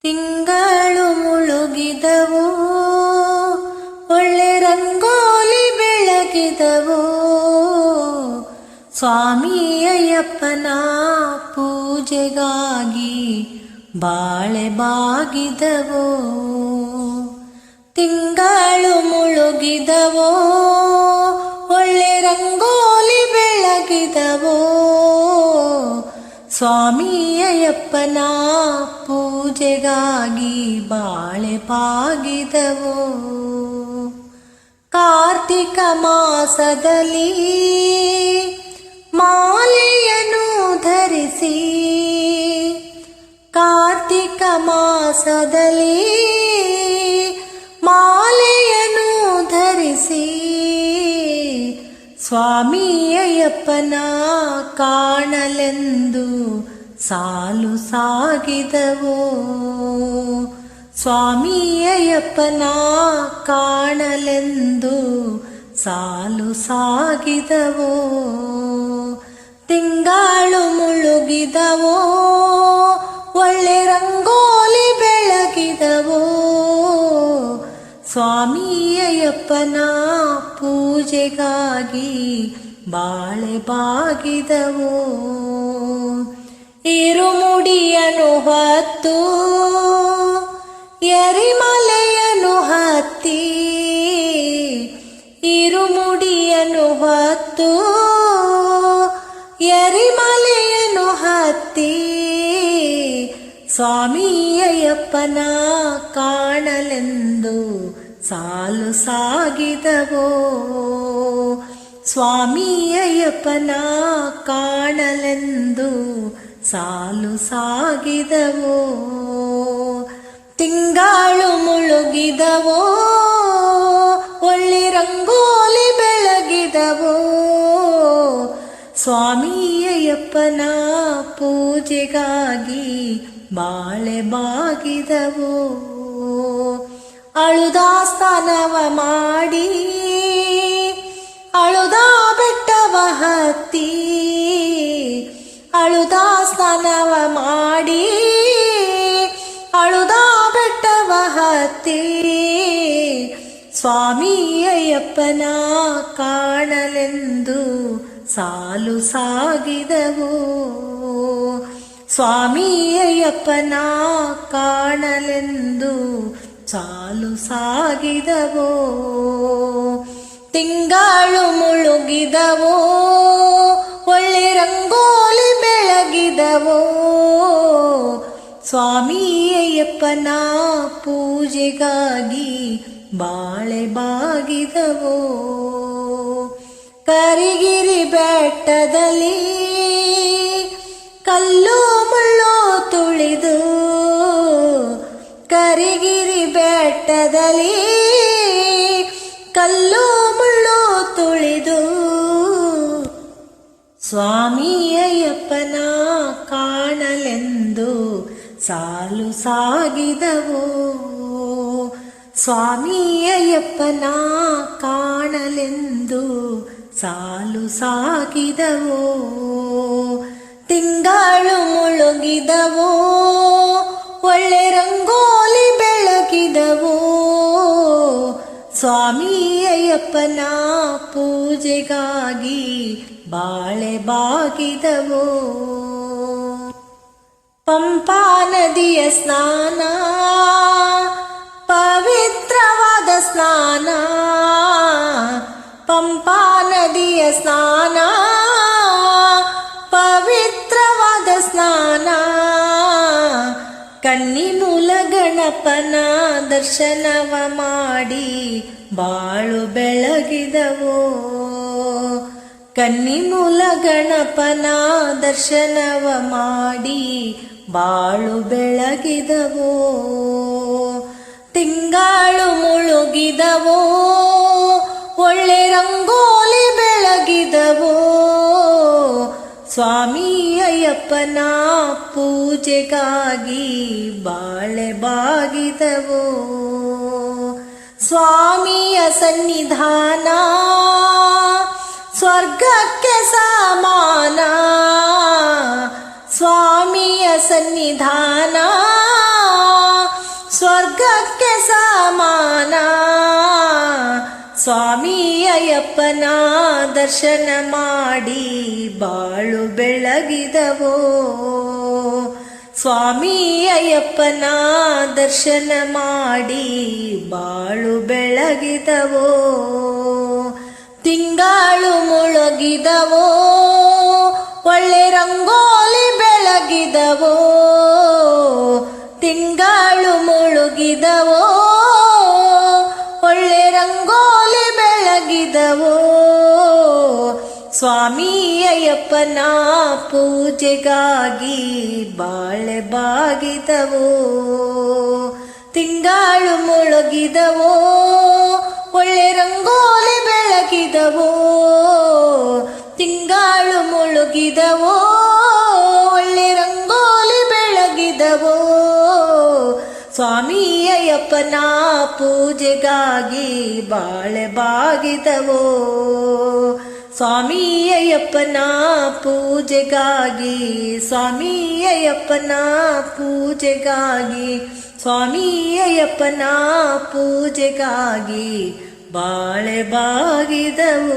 ತಿಂಗಳು ಮುಳುಗಿದವೋ, ಒಳ್ಳೆ ರಂಗೋಲಿ ಬೆಳಗಿದವೋ, ಸ್ವಾಮಿ ಅಯ್ಯಪ್ಪನ ಪೂಜೆಗಾಗಿ ಬಾಳೆ ಬಾಗಿದವೋ. ತಿಂಗಳು ಮುಳುಗಿದವೋ, ಒಳ್ಳೆ ರಂಗೋಲಿ ಬೆಳಗಿದವೋ, ಸ್ವಾಮಿ ಅಯ್ಯಪ್ಪನ ಪೂಜೆಗಾಗಿ ಬಾಳೆ ಬಾಗಿದವೋ. ಕಾರ್ತಿಕ ಮಾಸದಲ್ಲಿ ಮಾಲೆಯನ್ನು ಧರಿಸಿ, ಕಾರ್ತಿಕ ಮಾಸದಲ್ಲಿ ಮಾಲೆಯನ್ನು ಧರಿಸಿ, ಸ್ವಾಮಿ ಅಯ್ಯಪ್ಪನ ಕಾಣಲೆಂದು ಸಾಲು ಸಾಗಿದವೋ. ಸ್ವಾಮಿ ಅಯ್ಯಪ್ಪನ ಕಾಣಲೆಂದು ಸಾಲು ಸಾಗಿದವೋ. ತಿಂಗಳು ಮುಳುಗಿದವೋ, ಒಳ್ಳೆ ರಂಗೋಲಿ ಬೆಳಗಿದವೋ, ಸ್ವಾಮಿ ಅಯ್ಯಪ್ಪನ ಪೂಜೆಗಾಗಿ ಬಾಳೆ ಬಾಗಿದವೋ. ಇರುಮುಡಿಯನ್ನು ಹೊತ್ತು ಎರಿಮಲೆಯನ್ನು ಹತ್ತಿ, ಇರುಮುಡಿಯನ್ನು ಹೊತ್ತು ಎರಿಮಲೆಯನ್ನು ಹತ್ತಿ, ಸ್ವಾಮಿ ಅಯ್ಯಪ್ಪನ ಕಾಣಲೆಂದು ಸಾಲು ಸಾಗಿದವೋ. ಸ್ವಾಮಿ ಅಯ್ಯಪ್ಪನ ಕಾಣಲೆಂದು ಸಾಲು ಸಾಗಿದವೋ. ತಿಂಗಳು ಮುಳುಗಿದವೋ, ಒಳ್ಳೆ ರಂಗೋಲಿ ಬೆಳಗಿದವೋ, ಸ್ವಾಮಿ ಅಯ್ಯಪ್ಪನ ಪೂಜೆಗಾಗಿ ಬಾಳೆ ಬಾಗಿದವೋ. ಅಳುದ ಸ್ನಾನವ ಮಾಡಿ, ಅಳುದ ಬೆಟ್ಟವ ಹತ್ತಿ, ಅಳುದ ಸ್ನಾನವ ಮಾಡಿ, ಅಳುದ ಬೆಟ್ಟವ ಹತ್ತಿ, ಸ್ವಾಮಿ ಅಯ್ಯಪ್ಪನ ಕಾಣಲೆಂದು ಸಾಲು ಸಾಗಿದವೋ. ಸ್ವಾಮಿ ಅಯ್ಯಪ್ಪನ ಕಾಣಲೆಂದು ಸಾಲು ಸಾಗಿದವೋ. ತಿಂಗಳು ಮುಳುಗಿದವೋ, ಒಳ್ಳೆ ರಂಗೋಲಿ ಬೆಳಗಿದವೋ, ಸ್ವಾಮಿ ಅಯ್ಯಪ್ಪನ ಪೂಜೆಗಾಗಿ ಬಾಳೆ ಬಾಗಿದವೋ. ಕರಿಗಿರಿ ಬೆಟ್ಟದಲ್ಲಿ ಕಲ್ಲು ಮುಳ್ಳು ತುಳಿದು, ಕರಿಗಿರಿ ಬೆಟ್ಟದಲ್ಲಿ ಕಲ್ಲು ಮುಳ್ಳು ತುಳಿದು, ಸ್ವಾಮಿ ಅಯ್ಯಪ್ಪನ ಕಾಣಲೆಂದು ಸಾಲು ಸಾಗಿದವೋ. ಸ್ವಾಮಿ ಅಯ್ಯಪ್ಪನ ಕಾಣಲೆಂದು ಸಾಲು ಸಾಗಿದವೋ. ತಿಂಗಳು ಮುಳುಗಿದವೋ, ಒಳ್ಳೆ ರಂಗೋಲಿ ಬೆಳಗಿದವೋ, ಸ್ವಾಮಿ ಅಯ್ಯಪ್ಪನ ಪೂಜೆಗಾಗಿ ಬಾಳೆ ಬಾಗಿದವೋ. ಪಂಪಾ ನದಿಯ ಸ್ನಾನ ಪವಿತ್ರವಾದ ಸ್ನಾನ, ಪಂಪಾ ನದಿಯ ಸ್ನಾನ ಪವಿತ್ರವಾದ ಸ್ನಾನ, ಕನ್ನಿಮೂಲ ಗಣಪನ ದರ್ಶನವ ಮಾಡಿ ಬಾಳು ಬೆಳಗಿದವೋ. ಕನ್ನಿಮೂಲ ಗಣಪನ ದರ್ಶನವ ಮಾಡಿ ಬಾಳು ಬೆಳಗಿದವೋ. ತಿಂಗಳು ಮುಳುಗಿದವೋ, ಒಳ್ಳೆ ರಂಗೋಲಿ ಬೆಳಗಿದವೋ, ಸ್ವಾಮಿ ಅಯ್ಯಪ್ಪನ ಪೂಜೆಗಾಗಿ ಬಾಳೆ ಬಾಗಿದವೋ. ಸ್ವಾಮಿಯ ಸನ್ನಿಧಾನ ಸ್ವರ್ಗಕ್ಕೆ ಸಮಾನ, ಸ್ವಾಮಿಯ ಸನ್ನಿಧಾನ ಅಯ್ಯಪ್ಪನ ದರ್ಶನ ಮಾಡಿ ಬಾಳು ಬೆಳಗಿದವೋ. ಸ್ವಾಮಿ ಅಯ್ಯಪ್ಪನ ದರ್ಶನ ಮಾಡಿ ಬಾಳು ಬೆಳಗಿದವೋ. ತಿಂಗಳು ಮುಳುಗಿದವೋ, ಒಳ್ಳೆ ರಂಗೋಲಿ ಬೆಳಗಿದವೋ. ತಿಂಗಳು ಮುಳುಗಿದವೋ, ಒಳ್ಳೆ ರಂಗೋಲಿ ಬೆಳಗಿದವೋ. ಸ್ವಾಮಿ ಅಯ್ಯಪ್ಪನ ಪೂಜೆಗಾಗಿ ಬಾಳೆ ಬಾಗಿದವೋ. ತಿಂಗಳು ಮುಳುಗಿದವೋ, ಒಳ್ಳೆ ರಂಗೋಲಿ ಬೆಳಗಿದವೋ. ತಿಂಗಳು ಮುಳುಗಿದವೋ, ಒಳ್ಳೆ ರಂಗೋಲಿ ಬೆಳಗಿದವೋ. ಸ್ವಾಮಿ ಅಯ್ಯಪ್ಪನ ಪೂಜೆಗಾಗಿ ಬಾಳೆ ಬಾಗಿದವೋ. ಸ್ವಾಮಿ ಅಯ್ಯಪ್ಪನ ಪೂಜೆಗಾಗಿ, ಸ್ವಾಮಿ ಅಯ್ಯಪ್ಪನ ಪೂಜೆಗಾಗಿ, ಸ್ವಾಮಿ ಅಯ್ಯಪ್ಪನ ಪೂಜೆಗಾಗಿ ಬಾಳೆ ಬಾಗಿದವು.